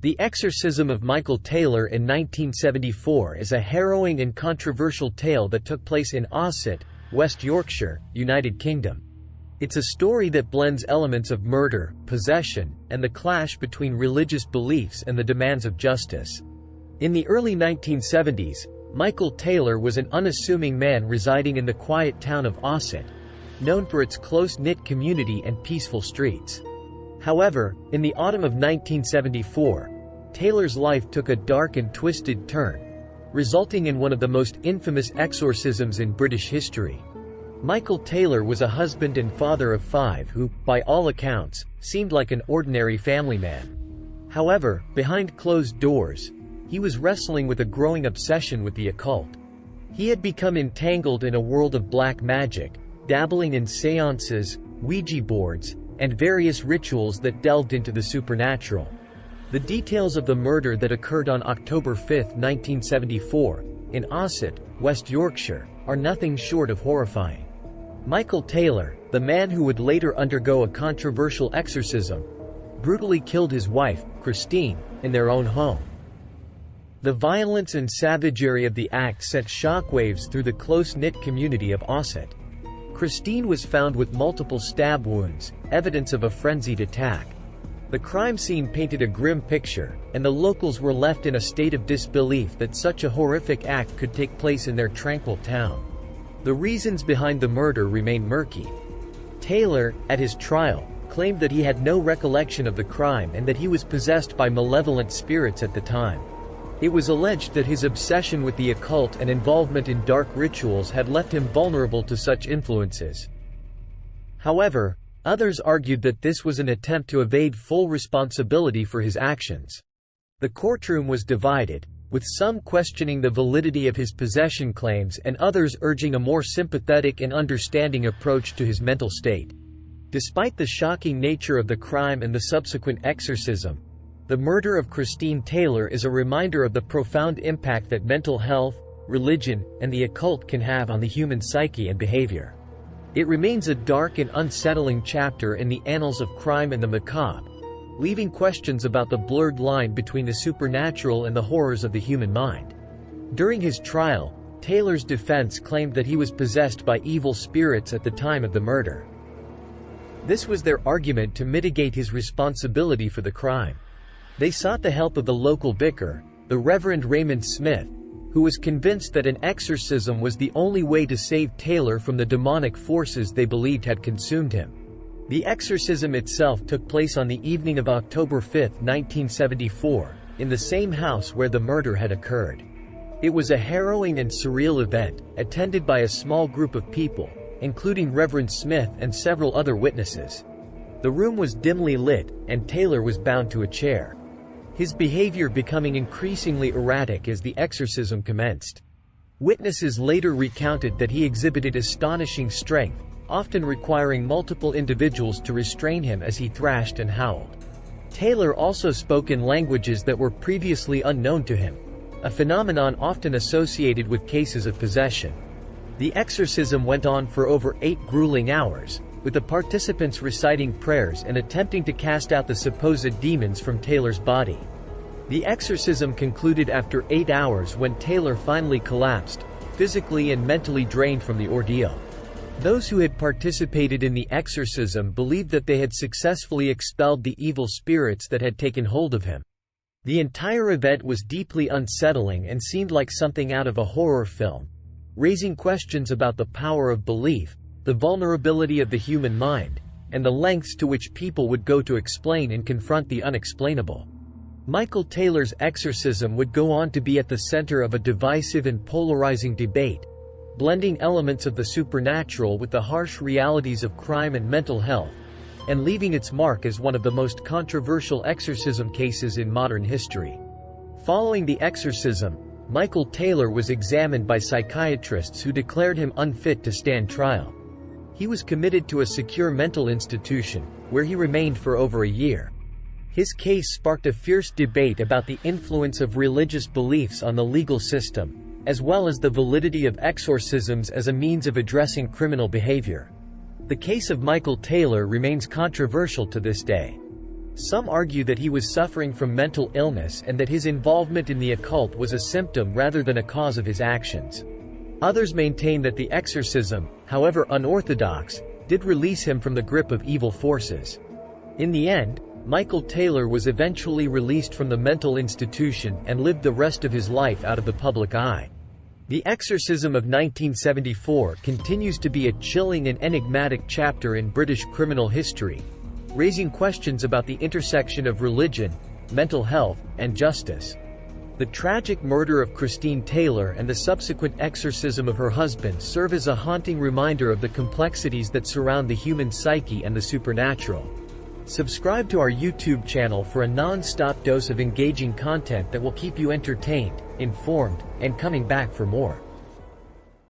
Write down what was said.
The Exorcism of Michael Taylor in 1974 is a harrowing and controversial tale that took place in Ossett, West Yorkshire, United Kingdom. It's a story that blends elements of murder, possession, and the clash between religious beliefs and the demands of justice. In the early 1970s, Michael Taylor was an unassuming man residing in the quiet town of Ossett, known for its close-knit community and peaceful streets. However, in the autumn of 1974, Taylor's life took a dark and twisted turn, resulting in one of the most infamous exorcisms in British history. Michael Taylor was a husband and father of 5 who, by all accounts, seemed like an ordinary family man. However, behind closed doors, he was wrestling with a growing obsession with the occult. He had become entangled in a world of black magic, dabbling in seances, Ouija boards, and various rituals that delved into the supernatural. The details of the murder that occurred on October 5, 1974, in Ossett, West Yorkshire, are nothing short of horrifying. Michael Taylor, the man who would later undergo a controversial exorcism, brutally killed his wife, Christine, in their own home. The violence and savagery of the act sent shockwaves through the close-knit community of Ossett. Christine was found with multiple stab wounds, evidence of a frenzied attack. The crime scene painted a grim picture, and the locals were left in a state of disbelief that such a horrific act could take place in their tranquil town. The reasons behind the murder remain murky. Taylor, at his trial, claimed that he had no recollection of the crime and that he was possessed by malevolent spirits at the time. It was alleged that his obsession with the occult and involvement in dark rituals had left him vulnerable to such influences. However, others argued that this was an attempt to evade full responsibility for his actions. The courtroom was divided, with some questioning the validity of his possession claims and others urging a more sympathetic and understanding approach to his mental state. Despite the shocking nature of the crime and the subsequent exorcism, the murder of Christine Taylor is a reminder of the profound impact that mental health, religion, and the occult can have on the human psyche and behavior. It remains a dark and unsettling chapter in the annals of crime and the macabre, leaving questions about the blurred line between the supernatural and the horrors of the human mind. During his trial, Taylor's defense claimed that he was possessed by evil spirits at the time of the murder. This was their argument to mitigate his responsibility for the crime. They sought the help of the local vicar, the Reverend Raymond Smith, who was convinced that an exorcism was the only way to save Taylor from the demonic forces they believed had consumed him. The exorcism itself took place on the evening of October 5, 1974, in the same house where the murder had occurred. It was a harrowing and surreal event, attended by a small group of people, including Reverend Smith and several other witnesses. The room was dimly lit, and Taylor was bound to a chair, his behavior becoming increasingly erratic as the exorcism commenced. Witnesses later recounted that he exhibited astonishing strength, often requiring multiple individuals to restrain him as he thrashed and howled. Taylor also spoke in languages that were previously unknown to him, a phenomenon often associated with cases of possession. The exorcism went on for over 8 grueling hours, with the participants reciting prayers and attempting to cast out the supposed demons from Taylor's body. The exorcism concluded after 8 hours when Taylor finally collapsed, physically and mentally drained from the ordeal. Those who had participated in the exorcism believed that they had successfully expelled the evil spirits that had taken hold of him. The entire event was deeply unsettling and seemed like something out of a horror film, raising questions about the power of belief, the vulnerability of the human mind, and the lengths to which people would go to explain and confront the unexplainable. Michael Taylor's exorcism would go on to be at the center of a divisive and polarizing debate, blending elements of the supernatural with the harsh realities of crime and mental health, and leaving its mark as one of the most controversial exorcism cases in modern history. Following the exorcism, Michael Taylor was examined by psychiatrists who declared him unfit to stand trial. He was committed to a secure mental institution, where he remained for over a year. His case sparked a fierce debate about the influence of religious beliefs on the legal system, as well as the validity of exorcisms as a means of addressing criminal behavior. The case of Michael Taylor remains controversial to this day. Some argue that he was suffering from mental illness and that his involvement in the occult was a symptom rather than a cause of his actions. Others maintain that the exorcism, however unorthodox, did release him from the grip of evil forces. In the end, Michael Taylor was eventually released from the mental institution and lived the rest of his life out of the public eye. The Exorcism of 1974 continues to be a chilling and enigmatic chapter in British criminal history, raising questions about the intersection of religion, mental health, and justice. The tragic murder of Christine Taylor and the subsequent exorcism of her husband serve as a haunting reminder of the complexities that surround the human psyche and the supernatural. Subscribe to our YouTube channel for a non-stop dose of engaging content that will keep you entertained, informed, and coming back for more.